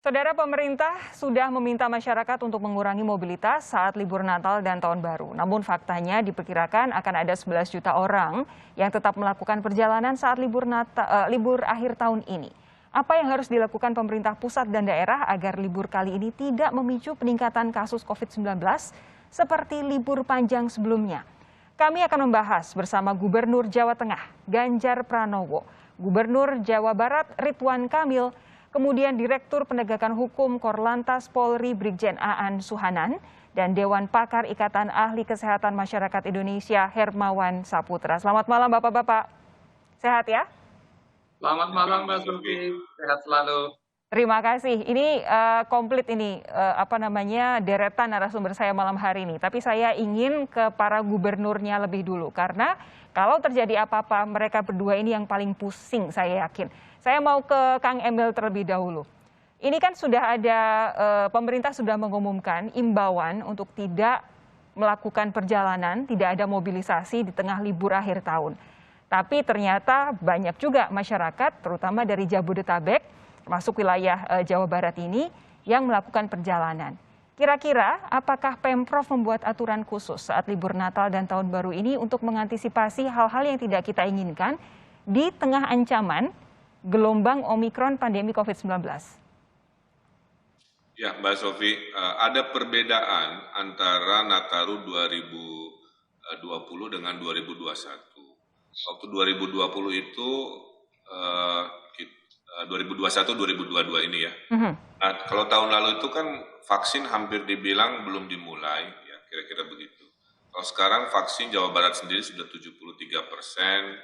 Saudara, pemerintah sudah meminta masyarakat untuk mengurangi mobilitas saat libur Natal dan Tahun Baru. Namun faktanya diperkirakan akan ada 11 juta orang yang tetap melakukan perjalanan saat libur akhir tahun ini. Apa yang harus dilakukan pemerintah pusat dan daerah agar libur kali ini tidak memicu peningkatan kasus COVID-19 seperti libur panjang sebelumnya? Kami akan membahas bersama Gubernur Jawa Tengah, Ganjar Pranowo, Gubernur Jawa Barat, Ridwan Kamil, kemudian Direktur Penegakan Hukum Korlantas Polri Brigjen Aan Suhanan, dan Dewan Pakar Ikatan Ahli Kesehatan Masyarakat Indonesia Hermawan Saputra. Selamat malam Bapak-Bapak, sehat ya? Selamat malam Mbak Sufi, sehat selalu. Terima kasih. Ini komplit ini deretan narasumber saya malam hari ini. Tapi saya ingin ke para gubernurnya lebih dulu karena kalau terjadi apa-apa mereka berdua ini yang paling pusing, saya yakin. Saya mau ke Kang Emil terlebih dahulu. Ini kan sudah ada pemerintah sudah mengumumkan imbauan untuk tidak melakukan perjalanan, tidak ada mobilisasi di tengah libur akhir tahun. Tapi ternyata banyak juga masyarakat, terutama dari Jabodetabek, termasuk wilayah Jawa Barat ini, yang melakukan perjalanan. Kira-kira apakah Pemprov membuat aturan khusus saat libur Natal dan Tahun Baru ini untuk mengantisipasi hal-hal yang tidak kita inginkan di tengah ancaman gelombang Omikron pandemi COVID-19? Ya, Mbak Sofi, ada perbedaan antara Nataru 2020 dengan 2021. Waktu 2020 itu 2021-2022 ini ya. Nah, kalau tahun lalu itu kan vaksin hampir dibilang belum dimulai, ya kira-kira begitu. Kalau sekarang vaksin Jawa Barat sendiri sudah 73%,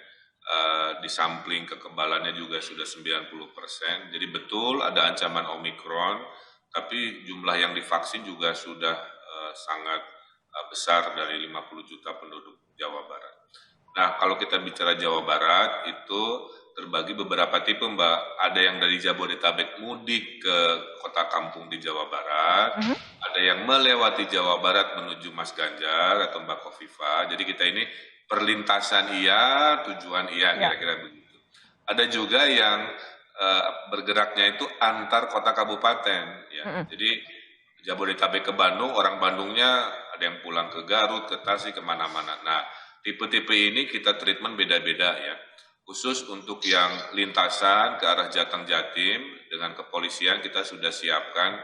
di sampling kekebalannya juga sudah 90%. Jadi betul ada ancaman Omikron, tapi jumlah yang divaksin juga sudah sangat besar dari 50 juta penduduk Jawa Barat. Nah, kalau kita bicara Jawa Barat itu terbagi beberapa tipe, Mbak. Ada yang dari Jabodetabek mudik ke kota kampung di Jawa Barat, ada yang melewati Jawa Barat menuju Mas Ganjar atau Mbak Kofifa. Jadi kita ini perlintasan iya, tujuan iya, kira-kira begitu. Ada juga yang bergeraknya itu antar kota kabupaten. Ya. Jadi Jabodetabek ke Bandung, orang Bandungnya ada yang pulang ke Garut, ke Tasik, kemana-mana. Nah, tipe-tipe ini kita treatment beda-beda ya. Khusus untuk yang lintasan ke arah Jateng Jatim, dengan kepolisian kita sudah siapkan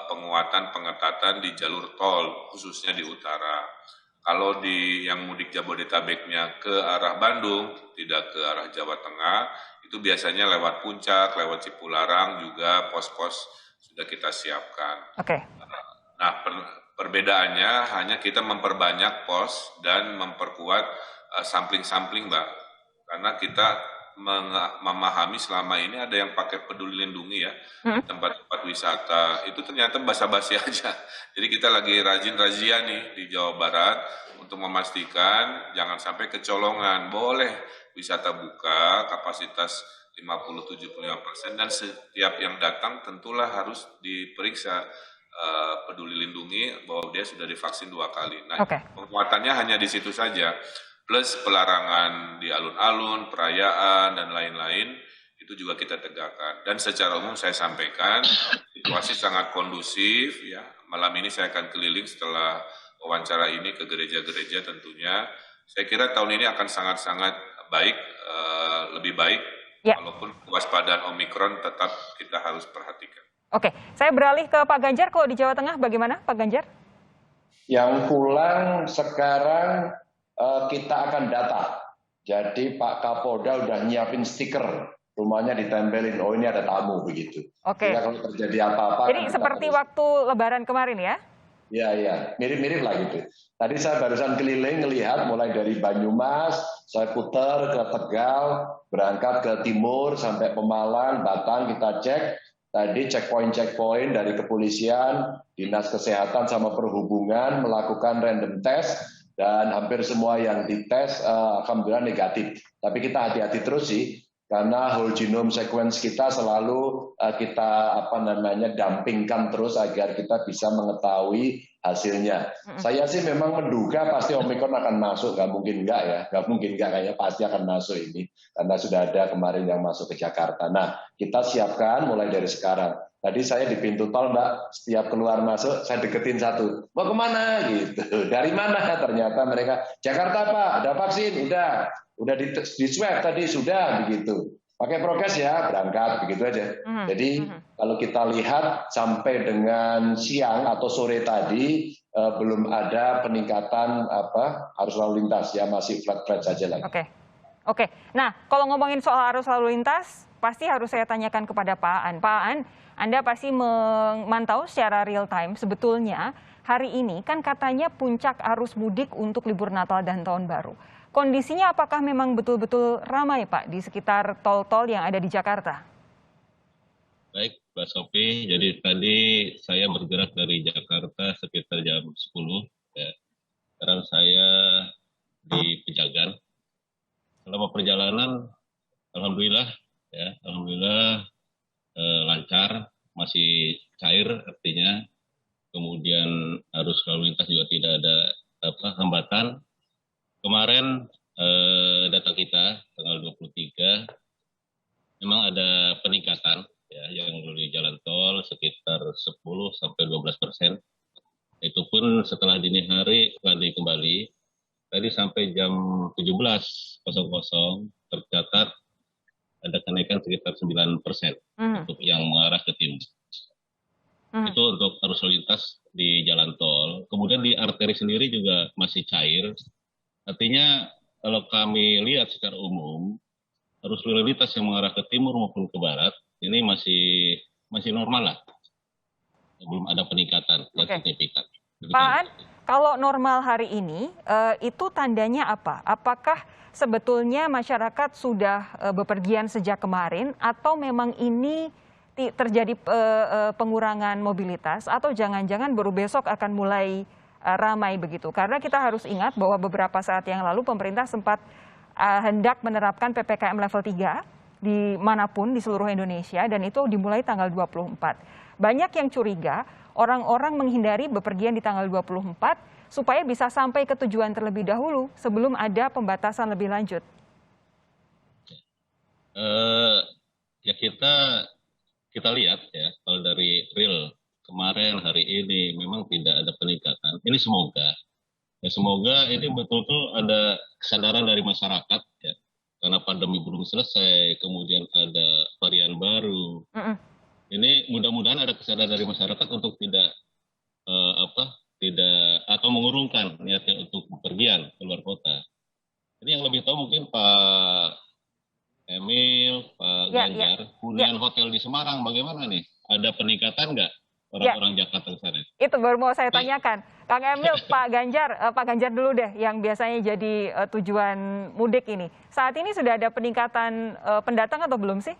penguatan pengetatan di jalur tol, khususnya di utara. Kalau di yang mudik Jabodetabeknya ke arah Bandung, tidak ke arah Jawa Tengah, itu biasanya lewat Puncak, lewat Cipularang juga pos-pos sudah kita siapkan. Oke. Nah, perbedaannya hanya kita memperbanyak pos dan memperkuat sampling-sampling, Mbak. Karena kita memahami selama ini ada yang pakai peduli lindungi ya, tempat-tempat wisata, itu ternyata basa-basi aja. Jadi kita lagi rajin razia nih di Jawa Barat untuk memastikan jangan sampai kecolongan. Boleh wisata buka kapasitas 50-75% dan setiap yang datang tentulah harus diperiksa peduli lindungi bahwa dia sudah divaksin 2 kali. Nah, penguatannya hanya di situ saja. Plus pelarangan di alun-alun, perayaan, dan lain-lain, itu juga kita tegakkan. Dan secara umum saya sampaikan, situasi sangat kondusif. Ya. Malam ini saya akan keliling setelah wawancara ini ke gereja-gereja tentunya. Saya kira tahun ini akan sangat-sangat baik, lebih baik, walaupun kewaspadaan Omikron tetap kita harus perhatikan. Oke, saya beralih ke Pak Ganjar. Kalau di Jawa Tengah bagaimana Pak Ganjar? Yang pulang sekarang kita akan data. Jadi Pak Kapolda udah nyiapin stiker, rumahnya ditempelin, oh ini ada tamu begitu. Oke. Ya, kalau terjadi apa-apa. Jadi seperti waktu Lebaran kemarin ya? Iya, mirip-mirip lah gitu. Tadi saya barusan keliling ngelihat mulai dari Banyumas, saya putar ke Tegal, berangkat ke timur sampai Pemalang, Batang kita cek. Tadi checkpoint dari kepolisian, dinas kesehatan sama perhubungan melakukan random test. Dan hampir semua yang dites alhamdulillah negatif. Tapi kita hati-hati terus sih, karena whole genome sequence kita selalu kita dampingkan terus agar kita bisa mengetahui hasilnya. Saya sih memang menduga pasti Omikron akan masuk, nggak mungkin nggak ya, nggak mungkin nggak, kayaknya pasti akan masuk ini, karena sudah ada kemarin yang masuk ke Jakarta. Nah, kita siapkan mulai dari sekarang. Tadi saya di pintu tol, Mbak, setiap keluar masuk saya deketin satu, mau kemana gitu, dari mana? Ternyata mereka, Jakarta Pak, ada vaksin, udah di swab tadi, sudah begitu. Pakai prokes ya, berangkat, begitu aja. Jadi kalau kita lihat sampai dengan siang atau sore tadi belum ada peningkatan arus lalu lintas, ya masih flat saja lagi. Oke. Nah, kalau ngomongin soal arus lalu lintas, pasti harus saya tanyakan kepada Pak Aan. Pak Aan, Anda pasti memantau secara real time. Sebetulnya hari ini kan katanya puncak arus mudik untuk libur Natal dan Tahun Baru. Kondisinya apakah memang betul-betul ramai, Pak, di sekitar tol-tol yang ada di Jakarta? Baik, Mbak Sophie. Jadi tadi saya bergerak dari Jakarta sekitar jam 10. Ya. Sekarang saya di Pejagan. Selama perjalanan, alhamdulillah lancar, masih cair artinya. Kemudian arus lalu lintas juga tidak ada hambatan. Kemarin data kita tanggal 23 memang ada peningkatan ya yang melalui jalan tol sekitar 10-12%. Itu pun setelah dini hari landai kembali. Tadi sampai jam 17.00 tercatat ada kenaikan sekitar 9% untuk yang mengarah ke timur. Itu untuk arus lalu lintas di jalan tol. Kemudian di arteri sendiri juga masih cair. Artinya kalau kami lihat secara umum, arus lalu lintas yang mengarah ke timur maupun ke barat, ini masih normal lah. Belum ada peningkatan yang signifikan. Pak Aan, kalau normal hari ini, itu tandanya apa? Apakah sebetulnya masyarakat sudah bepergian sejak kemarin, atau memang ini terjadi pengurangan mobilitas, atau jangan-jangan baru besok akan mulai ramai begitu? Karena kita harus ingat bahwa beberapa saat yang lalu pemerintah sempat hendak menerapkan PPKM level 3 di manapun di seluruh Indonesia, dan itu dimulai tanggal 24. Banyak yang curiga orang-orang menghindari bepergian di tanggal 24 supaya bisa sampai ke tujuan terlebih dahulu sebelum ada pembatasan lebih lanjut. Ya kita lihat ya, kalau dari real kemarin hari ini memang tidak ada peningkatan. Ini semoga ini betul-betul ada kesadaran dari masyarakat ya, karena pandemi belum selesai, kemudian ada varian baru. Ini mudah-mudahan ada kesadaran dari masyarakat untuk tidak atau mengurungkan niatnya untuk bepergian keluar kota. Ini yang lebih tahu mungkin Pak Emil, Pak Ganjar, hunian hotel di Semarang bagaimana nih? Ada peningkatan nggak orang-orang Jakarta ke sana? Itu baru mau saya tanyakan. Kang Emil, Pak Ganjar dulu deh yang biasanya jadi tujuan mudik ini. Saat ini sudah ada peningkatan pendatang atau belum sih?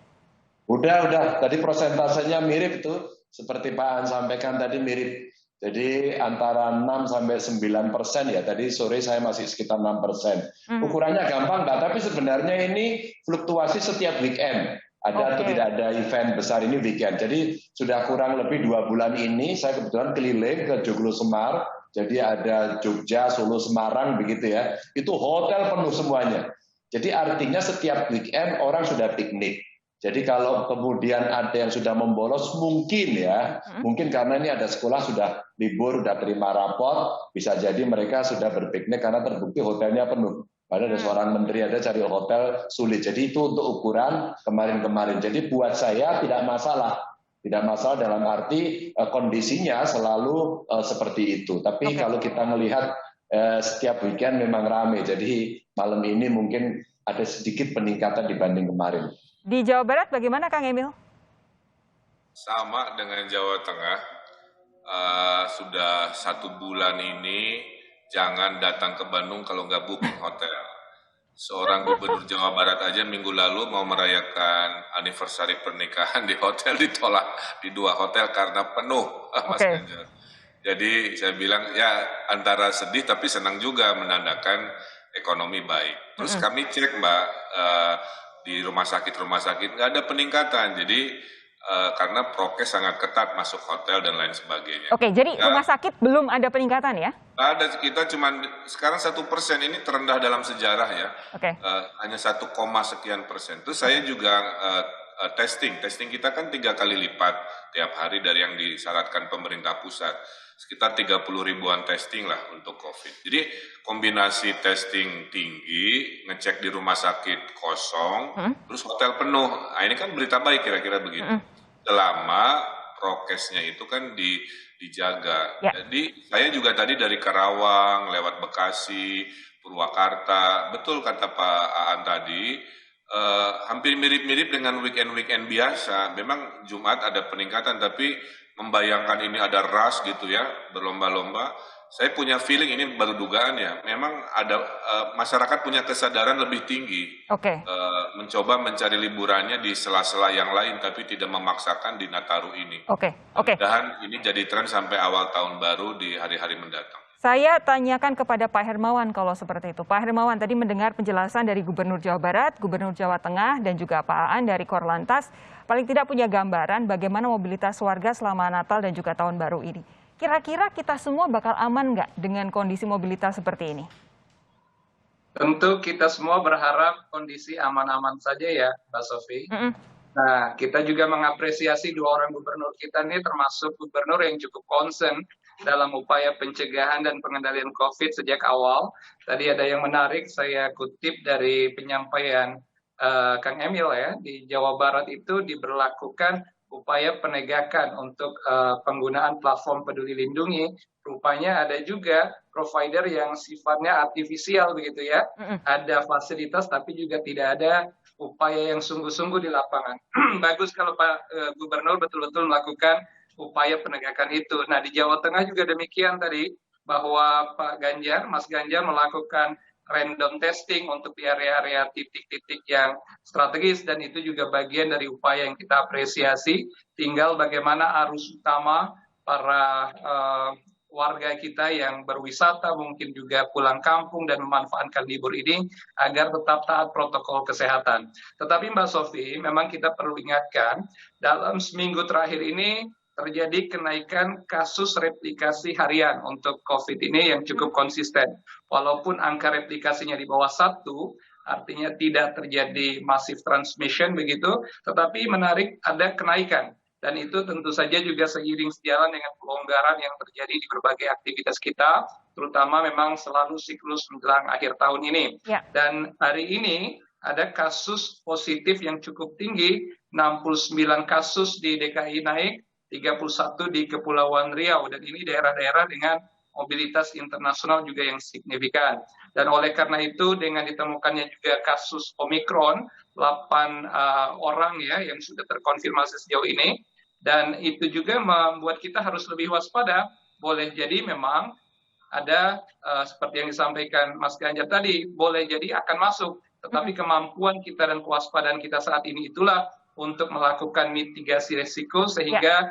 Udah. Tadi persentasenya mirip tuh. Seperti Pak An sampaikan tadi mirip. Jadi antara 6-9% ya. Tadi sore saya masih sekitar 6%. Ukurannya gampang nggak? Tapi sebenarnya ini fluktuasi setiap weekend. Ada atau tidak ada event besar ini weekend. Jadi sudah kurang lebih 2 bulan ini saya kebetulan keliling ke Joglo Semar. Jadi ada Jogja, Solo, Semarang begitu ya. Itu hotel penuh semuanya. Jadi artinya setiap weekend orang sudah piknik. Jadi kalau kemudian ada yang sudah membolos mungkin karena ini ada sekolah sudah libur, sudah terima rapor, bisa jadi mereka sudah berpiknik karena terbukti hotelnya penuh. Padahal ada seorang menteri ada cari hotel sulit. Jadi itu untuk ukuran kemarin-kemarin. Jadi buat saya tidak masalah dalam arti kondisinya selalu seperti itu. Tapi kalau kita melihat setiap weekend memang ramai. Jadi malam ini mungkin ada sedikit peningkatan dibanding kemarin. Di Jawa Barat bagaimana Kang Emil? Sama dengan Jawa Tengah, sudah 1 bulan ini jangan datang ke Bandung kalau nggak booking hotel. Seorang gubernur Jawa Barat aja minggu lalu mau merayakan anniversary pernikahan di hotel, ditolak di 2 hotel karena penuh, Mas Ganjar. Jadi saya bilang ya antara sedih tapi senang juga menandakan ekonomi baik. Terus kami cek Mbak, di rumah sakit nggak ada peningkatan. Jadi karena prokes sangat ketat masuk hotel dan lain sebagainya. Oke, jadi ya, rumah sakit belum ada peningkatan ya? Ada, kita cuman sekarang 1% ini terendah dalam sejarah ya. Oke. Hanya 1, sekian persen. Terus saya juga testing kita kan 3 kali lipat tiap hari dari yang disyaratkan pemerintah pusat. Sekitar 30 ribuan testing lah untuk COVID. Jadi kombinasi testing tinggi, ngecek di rumah sakit kosong, terus hotel penuh. Nah, ini kan berita baik kira-kira begitu. Selama prokesnya itu kan dijaga. Ya. Jadi saya juga tadi dari Karawang, lewat Bekasi, Purwakarta, betul kata Pak Aan tadi, hampir mirip-mirip dengan weekend biasa. Memang Jumat ada peningkatan, tapi membayangkan ini ada rush gitu ya, berlomba-lomba. Saya punya feeling ini baru dugaan ya. Memang ada masyarakat punya kesadaran lebih tinggi. Oke. Mencoba mencari liburannya di sela-sela yang lain, tapi tidak memaksakan di Nataru ini. Oke. Mudah-mudahan ini jadi tren sampai awal tahun baru di hari-hari mendatang. Saya tanyakan kepada Pak Hermawan kalau seperti itu. Pak Hermawan tadi mendengar penjelasan dari Gubernur Jawa Barat, Gubernur Jawa Tengah, dan juga Pak Aan dari Korlantas. Paling tidak punya gambaran bagaimana mobilitas warga selama Natal dan juga Tahun Baru ini. Kira-kira kita semua bakal aman nggak dengan kondisi mobilitas seperti ini? Tentu kita semua berharap kondisi aman-aman saja ya, Mbak Sofi. Nah, kita juga mengapresiasi 2 orang gubernur kita ini termasuk gubernur yang cukup concern dalam upaya pencegahan dan pengendalian COVID sejak awal. Tadi ada yang menarik, saya kutip dari penyampaian Kang Emil ya, di Jawa Barat itu diberlakukan upaya penegakan untuk penggunaan platform Peduli Lindungi. Rupanya ada juga provider yang sifatnya artifisial begitu ya. Ada fasilitas tapi juga tidak ada upaya yang sungguh-sungguh di lapangan. Bagus kalau Pak Gubernur betul-betul melakukan upaya penegakan itu. Nah, di Jawa Tengah juga demikian tadi, bahwa Mas Ganjar melakukan random testing untuk di area-area titik-titik yang strategis, dan itu juga bagian dari upaya yang kita apresiasi. Tinggal bagaimana arus utama para warga kita yang berwisata, mungkin juga pulang kampung dan memanfaatkan libur ini agar tetap taat protokol kesehatan. Tetapi Mbak Sofi, memang kita perlu ingatkan, dalam seminggu terakhir ini terjadi kenaikan kasus replikasi harian untuk COVID ini yang cukup konsisten. Walaupun angka replikasinya di bawah 1, artinya tidak terjadi massive transmission begitu, tetapi menarik ada kenaikan. Dan itu tentu saja juga seiring sejalan dengan pelonggaran yang terjadi di berbagai aktivitas kita, terutama memang selalu siklus menjelang akhir tahun ini. Ya. Dan hari ini ada kasus positif yang cukup tinggi, 69 kasus di DKI naik, 31 di Kepulauan Riau, dan ini daerah-daerah dengan mobilitas internasional juga yang signifikan. Dan oleh karena itu dengan ditemukannya juga kasus Omikron, 8 orang ya yang sudah terkonfirmasi sejauh ini, dan itu juga membuat kita harus lebih waspada. Boleh jadi memang ada seperti yang disampaikan Mas Ganjar tadi, boleh jadi akan masuk, tetapi kemampuan kita dan kewaspadaan kita saat ini itulah untuk melakukan mitigasi risiko sehingga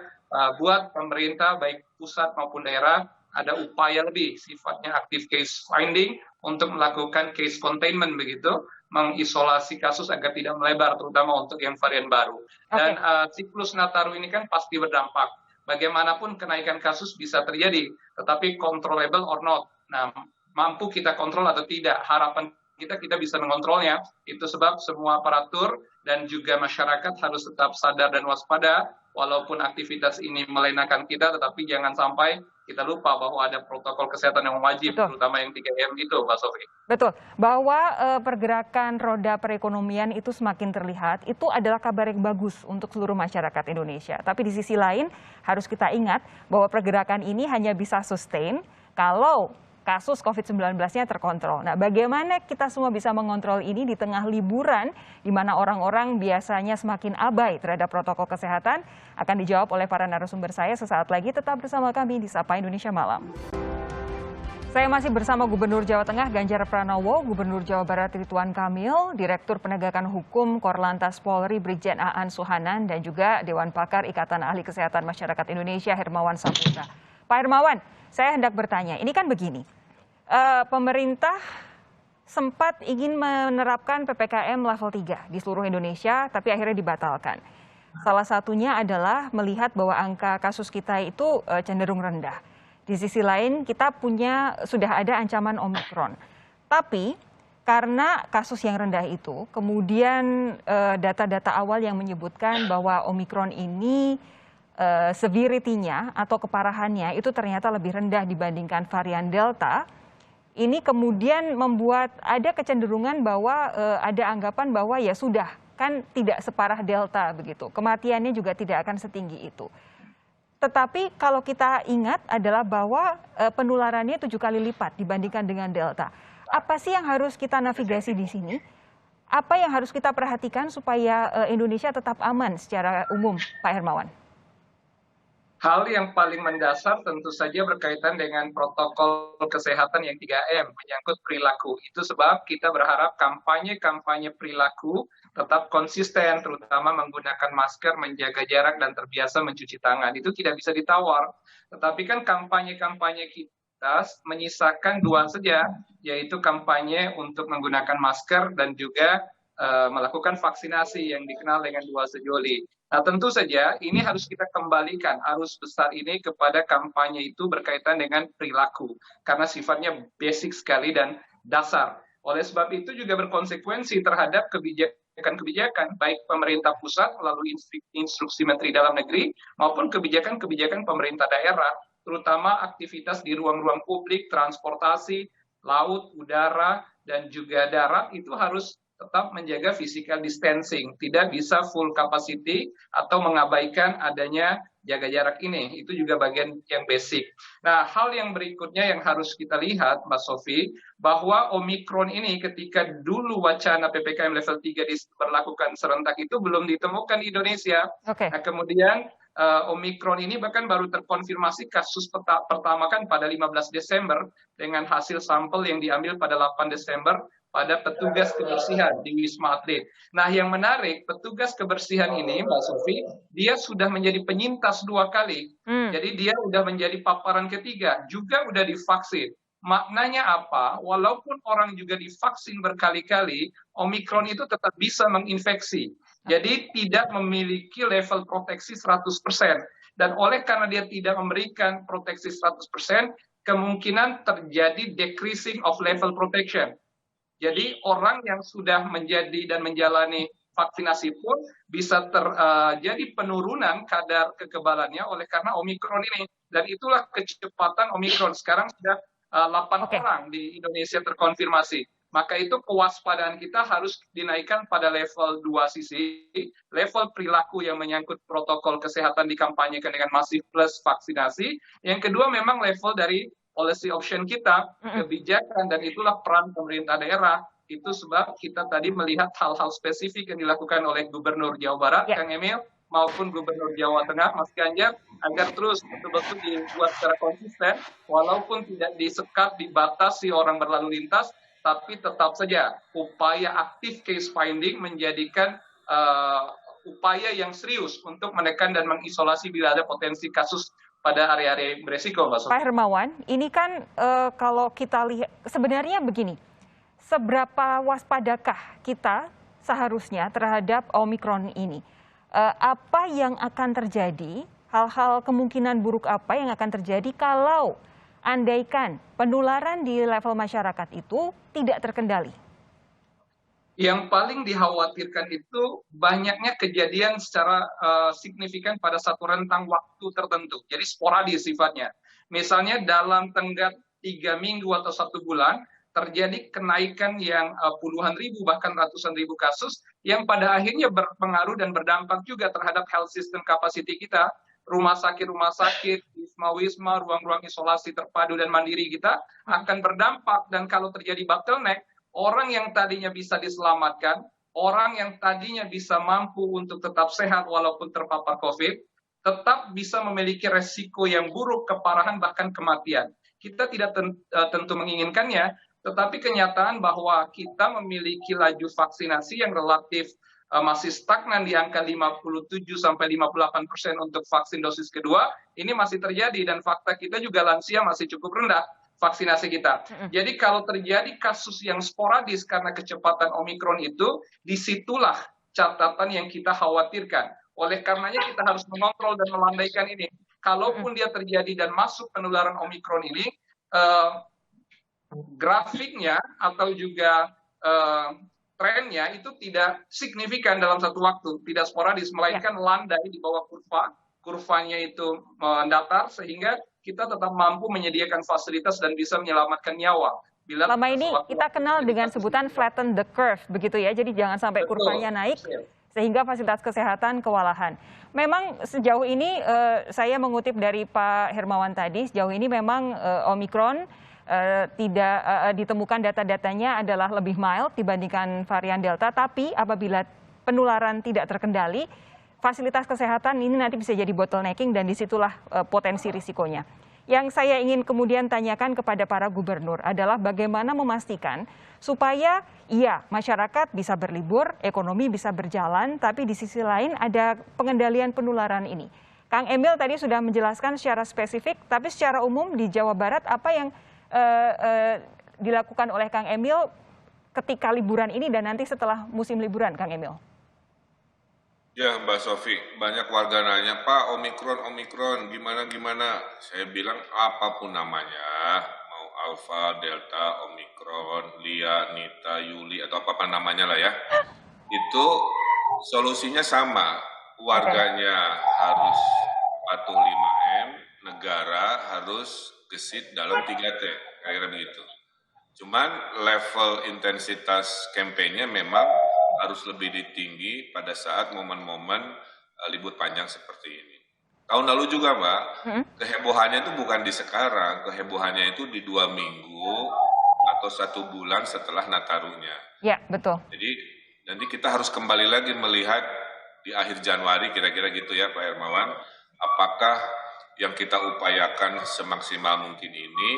buat pemerintah baik pusat maupun daerah ada upaya lebih sifatnya active case finding untuk melakukan case containment begitu, mengisolasi kasus agar tidak melebar terutama untuk yang varian baru. Dan siklus Nataru ini kan pasti berdampak. Bagaimanapun kenaikan kasus bisa terjadi, tetapi controllable or not. Nah, mampu kita kontrol atau tidak? Harapan kita bisa mengontrolnya. Itu sebab semua aparatur dan juga masyarakat harus tetap sadar dan waspada, walaupun aktivitas ini melenakan kita, tetapi jangan sampai kita lupa bahwa ada protokol kesehatan yang wajib, terutama yang 3M itu, Mbak Sofi. Betul, bahwa pergerakan roda perekonomian itu semakin terlihat, itu adalah kabar yang bagus untuk seluruh masyarakat Indonesia. Tapi di sisi lain, harus kita ingat bahwa pergerakan ini hanya bisa sustain kalau kasus COVID-19-nya terkontrol. Nah, bagaimana kita semua bisa mengontrol ini di tengah liburan, di mana orang-orang biasanya semakin abai terhadap protokol kesehatan, akan dijawab oleh para narasumber saya sesaat lagi. Tetap bersama kami di Sapa Indonesia Malam. Saya masih bersama Gubernur Jawa Tengah Ganjar Pranowo, Gubernur Jawa Barat Ridwan Kamil, Direktur Penegakan Hukum Korlantas Polri Brigjen Aan Suhanan, dan juga Dewan Pakar Ikatan Ahli Kesehatan Masyarakat Indonesia Hermawan Saputra. Pak Hermawan, saya hendak bertanya, ini kan begini, pemerintah sempat ingin menerapkan PPKM level 3 di seluruh Indonesia, tapi akhirnya dibatalkan. Salah satunya adalah melihat bahwa angka kasus kita itu cenderung rendah. Di sisi lain kita sudah ada ancaman Omikron. Tapi karena kasus yang rendah itu, kemudian data-data awal yang menyebutkan bahwa Omikron ini severity-nya atau keparahannya itu ternyata lebih rendah dibandingkan varian Delta. Ini kemudian membuat ada kecenderungan bahwa ada anggapan bahwa ya sudah, kan tidak separah Delta begitu. Kematiannya juga tidak akan setinggi itu. Tetapi kalau kita ingat adalah bahwa penularannya 7 kali lipat dibandingkan dengan Delta. Apa sih yang harus kita navigasi di sini? Apa yang harus kita perhatikan supaya Indonesia tetap aman secara umum, Pak Hermawan? Hal yang paling mendasar tentu saja berkaitan dengan protokol kesehatan yang 3M, menyangkut perilaku. Itu sebab kita berharap kampanye-kampanye perilaku tetap konsisten, terutama menggunakan masker, menjaga jarak, dan terbiasa mencuci tangan. Itu tidak bisa ditawar. Tetapi kan kampanye-kampanye kita menyisakan 2 saja, yaitu kampanye untuk menggunakan masker dan juga melakukan vaksinasi yang dikenal dengan 2 sejoli. Nah, tentu saja ini harus kita kembalikan arus besar ini kepada kampanye itu berkaitan dengan perilaku, karena sifatnya basic sekali dan dasar. Oleh sebab itu juga berkonsekuensi terhadap kebijakan baik pemerintah pusat melalui instruksi Menteri Dalam Negeri maupun kebijakan-kebijakan pemerintah daerah, terutama aktivitas di ruang-ruang publik, transportasi, laut, udara, dan juga darat itu harus tetap menjaga physical distancing. Tidak bisa full capacity atau mengabaikan adanya jaga jarak ini. Itu juga bagian yang basic. Nah, hal yang berikutnya yang harus kita lihat, Mbak Sofi, bahwa Omikron ini ketika dulu wacana PPKM level 3 diberlakukan serentak itu belum ditemukan di Indonesia. Okay. Nah, kemudian Omikron ini bahkan baru terkonfirmasi kasus pertama kan pada 15 Desember dengan hasil sampel yang diambil pada 8 Desember pada petugas kebersihan di Wisma Atlet. Nah, yang menarik, petugas kebersihan ini, Mbak Sofi, dia sudah menjadi penyintas 2 kali. Jadi dia sudah menjadi paparan ketiga, juga sudah divaksin. Maknanya apa? Walaupun orang juga divaksin berkali-kali, Omikron itu tetap bisa menginfeksi. Jadi tidak memiliki level proteksi 100%. Dan oleh karena dia tidak memberikan proteksi 100%, kemungkinan terjadi decreasing of level protection. Jadi orang yang sudah menjadi dan menjalani vaksinasi pun bisa terjadi penurunan kadar kekebalannya oleh karena Omikron ini. Dan itulah kecepatan Omikron. Sekarang sudah 8 orang di Indonesia terkonfirmasi. Maka itu kewaspadaan kita harus dinaikkan pada level 2 sisi, level perilaku yang menyangkut protokol kesehatan dikampanyekan dengan masif plus vaksinasi. Yang kedua memang level dari policy option kita, kebijakan, dan itulah peran pemerintah daerah. Itu sebab kita tadi melihat hal-hal spesifik yang dilakukan oleh Gubernur Jawa Barat, Kang Emil, maupun Gubernur Jawa Tengah, Mas Ganjar, agar terus betul-betul dibuat secara konsisten, walaupun tidak disekat, dibatasi orang berlalu lintas, tapi tetap saja upaya aktif case finding menjadikan upaya yang serius untuk menekan dan mengisolasi bila ada potensi kasus pada area-area beresiko, Mbak Sofi. Pak Hermawan, ini kan kalau kita lihat sebenarnya begini, seberapa waspadakah kita seharusnya terhadap Omikron ini? Apa yang akan terjadi, hal-hal kemungkinan buruk apa yang akan terjadi kalau andaikan penularan di level masyarakat itu tidak terkendali? Yang paling dikhawatirkan itu banyaknya kejadian secara signifikan pada satu rentang waktu tertentu. Jadi sporadis sifatnya. Misalnya dalam tenggat 3 minggu atau 1 bulan, terjadi kenaikan yang puluhan ribu bahkan ratusan ribu kasus yang pada akhirnya berpengaruh dan berdampak juga terhadap health system capacity kita, rumah sakit, wisma-wisma, ruang-ruang isolasi terpadu dan mandiri kita akan berdampak. Dan kalau terjadi bottleneck, orang yang tadinya bisa diselamatkan, orang yang tadinya bisa mampu untuk tetap sehat walaupun terpapar COVID, tetap bisa memiliki resiko yang buruk, keparahan, bahkan kematian. Kita tidak tentu menginginkannya, tetapi kenyataan bahwa kita memiliki laju vaksinasi yang relatif masih stagnan di angka 57-58% untuk vaksin dosis kedua, ini masih terjadi dan fakta kita juga lansia masih cukup rendah vaksinasi kita. Jadi kalau terjadi kasus yang sporadis karena kecepatan Omikron itu, disitulah catatan yang kita khawatirkan. Oleh karenanya kita harus mengontrol dan melandaikan ini. Kalaupun dia terjadi dan masuk penularan Omikron ini, grafiknya atau juga trennya itu tidak signifikan dalam satu waktu, tidak sporadis, melainkan landai di bawah kurvanya itu mendatar, sehingga kita tetap mampu menyediakan fasilitas dan bisa menyelamatkan nyawa. Selama ini kita kenal dengan sebutan flatten the curve, begitu ya, jadi jangan sampai kurvanya naik, sehingga fasilitas kesehatan kewalahan. Memang sejauh ini saya mengutip dari Pak Hermawan tadi, sejauh ini memang Omikron tidak ditemukan data-datanya adalah lebih mild dibandingkan varian Delta, tapi apabila penularan tidak terkendali, fasilitas kesehatan ini nanti bisa jadi bottlenecking dan disitulah potensi risikonya. Yang saya ingin kemudian tanyakan kepada para gubernur adalah bagaimana memastikan supaya masyarakat bisa berlibur, ekonomi bisa berjalan, tapi di sisi lain ada pengendalian penularan ini. Kang Emil tadi sudah menjelaskan secara spesifik, tapi secara umum di Jawa Barat apa yang dilakukan oleh Kang Emil ketika liburan ini dan nanti setelah musim liburan, Kang Emil? Ya, Mbak Sofi, banyak warga nanya, Pak, Omikron, gimana? Saya bilang apapun namanya, mau Alpha, Delta, Omikron, Lia, Nita, Yuli, atau apa namanya lah ya, itu solusinya sama. Warganya harus patuh 5M, negara harus gesit dalam 3T, kira-kira begitu. Cuman level intensitas kampanye memang harus lebih tinggi pada saat momen-momen libur panjang seperti ini. Tahun lalu juga, Mbak, kehebohannya itu bukan di sekarang, kehebohannya itu di 2 minggu atau 1 bulan setelah Natarunya. Ya, betul. Jadi nanti kita harus kembali lagi melihat di akhir Januari, kira-kira gitu ya Pak Hermawan, apakah yang kita upayakan semaksimal mungkin ini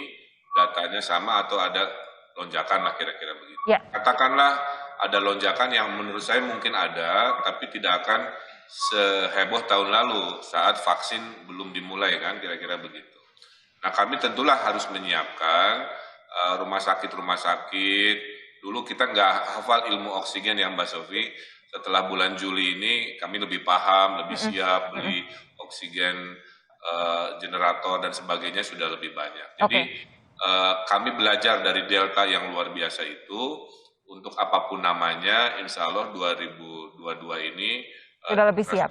datanya sama atau ada lonjakan lah kira-kira begitu. Ya. Katakanlah ada lonjakan yang menurut saya mungkin ada, tapi tidak akan seheboh tahun lalu saat vaksin belum dimulai kan, kira-kira begitu. Nah kami tentulah harus menyiapkan rumah sakit. Dulu kita nggak hafal ilmu oksigen yang Mbak Sofi. Setelah bulan Juli ini kami lebih paham, lebih siap beli oksigen, generator dan sebagainya sudah lebih banyak. Jadi kami belajar dari Delta yang luar biasa itu. Untuk apapun namanya, insya Allah 2022 ini sudah lebih siap.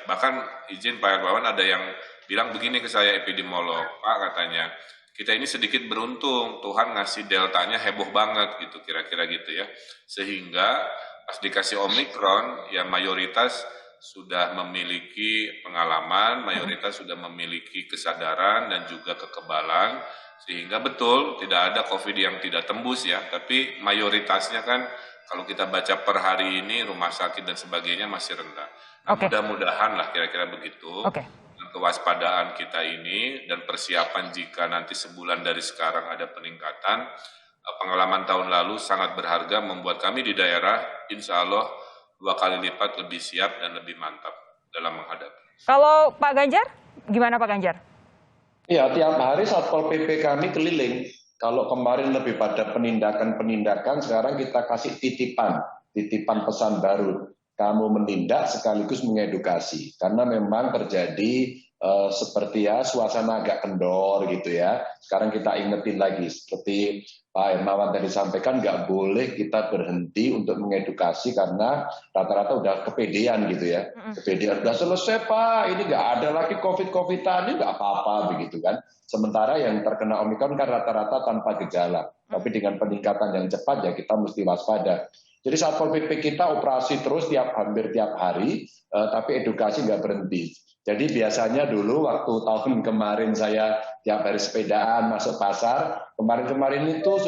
Bahkan izin Pak Hermawan, ada yang bilang begini ke saya, epidemiolog, Pak katanya, kita ini sedikit beruntung, Tuhan ngasih deltanya heboh banget gitu, kira-kira gitu ya. Sehingga pas dikasih Omikron, ya mayoritas sudah memiliki pengalaman, mayoritas sudah memiliki kesadaran dan juga kekebalan. Sehingga betul tidak ada COVID yang tidak tembus ya, tapi mayoritasnya kan kalau kita baca per hari ini rumah sakit dan sebagainya masih rendah. Nah, mudah-mudahan lah kira-kira begitu. Kewaspadaan kita ini dan persiapan jika nanti sebulan dari sekarang ada peningkatan, pengalaman tahun lalu sangat berharga membuat kami di daerah insya Allah 2 kali lipat lebih siap dan lebih mantap dalam menghadapi. Kalau Pak Ganjar, gimana Pak Ganjar? Ya, tiap hari Satpol PP kami keliling. Kalau kemarin lebih pada penindakan, sekarang kita kasih titipan pesan baru. Kamu menindak sekaligus mengedukasi. Karena memang terjadi seperti ya suasana agak kendor gitu ya. Sekarang kita ingetin lagi, seperti Pak Hermawan tadi sampaikan, nggak boleh kita berhenti untuk mengedukasi karena rata-rata udah kepedean gitu ya. Kepedean, udah selesai Pak, ini nggak ada lagi COVID-an, ini nggak apa-apa begitu kan. Sementara yang terkena Omikron kan rata-rata tanpa gejala. Tapi dengan peningkatan yang cepat ya kita mesti waspada. Jadi Satpol PP kita operasi terus hampir tiap hari, tapi edukasi nggak berhenti. Jadi biasanya dulu waktu tahun kemarin saya tiap hari sepedaan masuk pasar, kemarin itu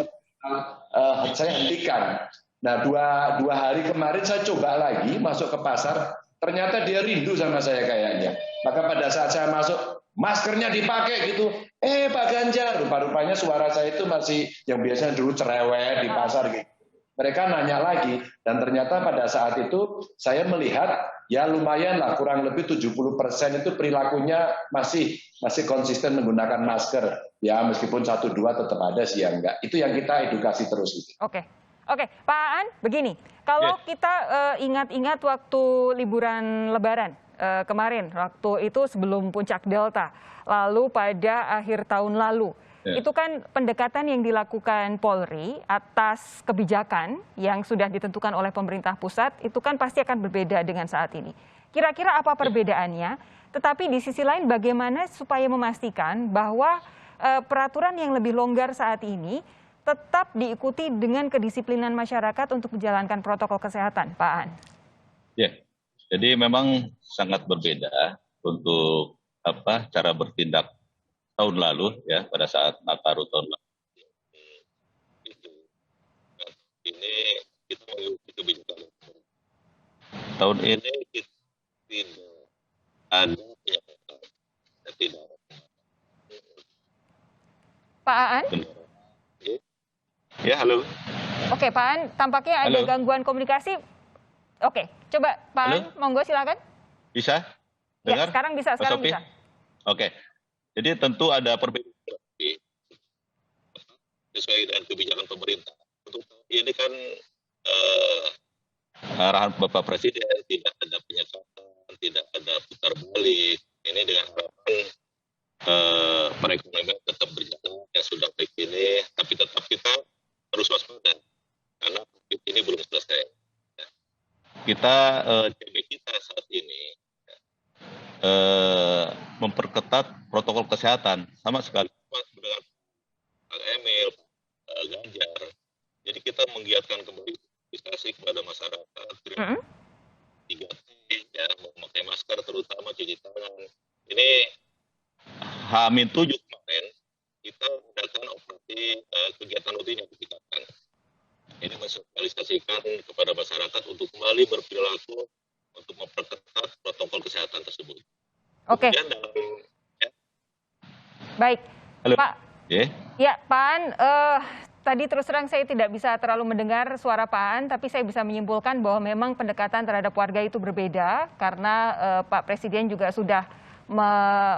saya hentikan. Nah dua hari kemarin saya coba lagi masuk ke pasar, ternyata dia rindu sama saya kayaknya. Maka pada saat saya masuk, maskernya dipakai gitu. Pak Ganjar, rupa-rupanya suara saya itu masih yang biasanya dulu cerewet di pasar gitu. Mereka nanya lagi, dan ternyata pada saat itu saya melihat ya lumayan lah, kurang lebih 70% itu perilakunya masih konsisten menggunakan masker. Ya meskipun 1-2 tetap ada sih yang enggak. Itu yang kita edukasi terus. Oke. Oke, Pak Aan, begini, kalau kita ingat-ingat waktu liburan Lebaran kemarin, waktu itu sebelum puncak Delta, lalu pada akhir tahun lalu, itu kan pendekatan yang dilakukan Polri atas kebijakan yang sudah ditentukan oleh pemerintah pusat, itu kan pasti akan berbeda dengan saat ini. Kira-kira apa perbedaannya? Tetapi di sisi lain bagaimana supaya memastikan bahwa peraturan yang lebih longgar saat ini tetap diikuti dengan kedisiplinan masyarakat untuk menjalankan protokol kesehatan, Pak Aan? Ya, jadi memang sangat berbeda untuk cara bertindak tahun lalu ya pada saat Nataru tahun lalu. Ini kita mengikuti kebijakan. Tahun ini kita tidak ada tidak. Pak Aan? Ya, halo. Oke, Pak Aan, tampaknya ada gangguan komunikasi. Oke, coba Pak Aan, monggo silakan. Bisa? Dengar? Ya, sekarang bisa, sekarang bisa. Oke, jadi tentu ada perbedaan sesuai dengan kebijakan pemerintah. Untuk ini kan arahan Bapak Presiden, tidak ada penyekatan, tidak ada putar balik. Ini dengan harapan perekonomian tetap berjalan yang sudah baik ini, tapi tetap kita harus waspada karena COVID ini belum selesai. Kita CB kita saat ini memperketat protokol kesehatan sama sekali dengan Kang Emil, Ganjar. Jadi kita menggiatkan kembali sosialisasi kepada masyarakat. 3T ya, memakai masker terutama cuci tangan. Ini H-7 kemarin kita mengadakan operasi kegiatan rutin yang ditingkatkan. Ini mensosialisasikan kepada masyarakat untuk kembali berperilaku untuk memperketat protokol kesehatan tersebut. Oke. Baik, halo. Pak. Ya, Pak Aan, tadi terus terang saya tidak bisa terlalu mendengar suara Pak Aan, tapi saya bisa menyimpulkan bahwa memang pendekatan terhadap warga itu berbeda karena Pak Presiden juga sudah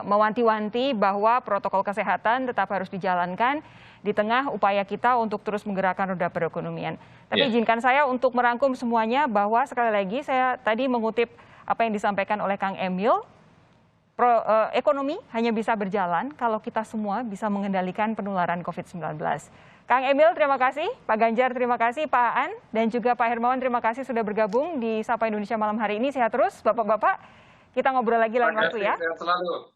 mewanti-wanti bahwa protokol kesehatan tetap harus dijalankan di tengah upaya kita untuk terus menggerakkan roda perekonomian. Tapi izinkan saya untuk merangkum semuanya bahwa sekali lagi saya tadi mengutip apa yang disampaikan oleh Kang Emil, ekonomi hanya bisa berjalan kalau kita semua bisa mengendalikan penularan COVID-19. Kang Emil, terima kasih. Pak Ganjar, terima kasih. Pak Aan dan juga Pak Hermawan, terima kasih sudah bergabung di Sapa Indonesia malam hari ini. Sehat terus, Bapak-Bapak. Kita ngobrol lagi lain waktu ya. Sehat selalu.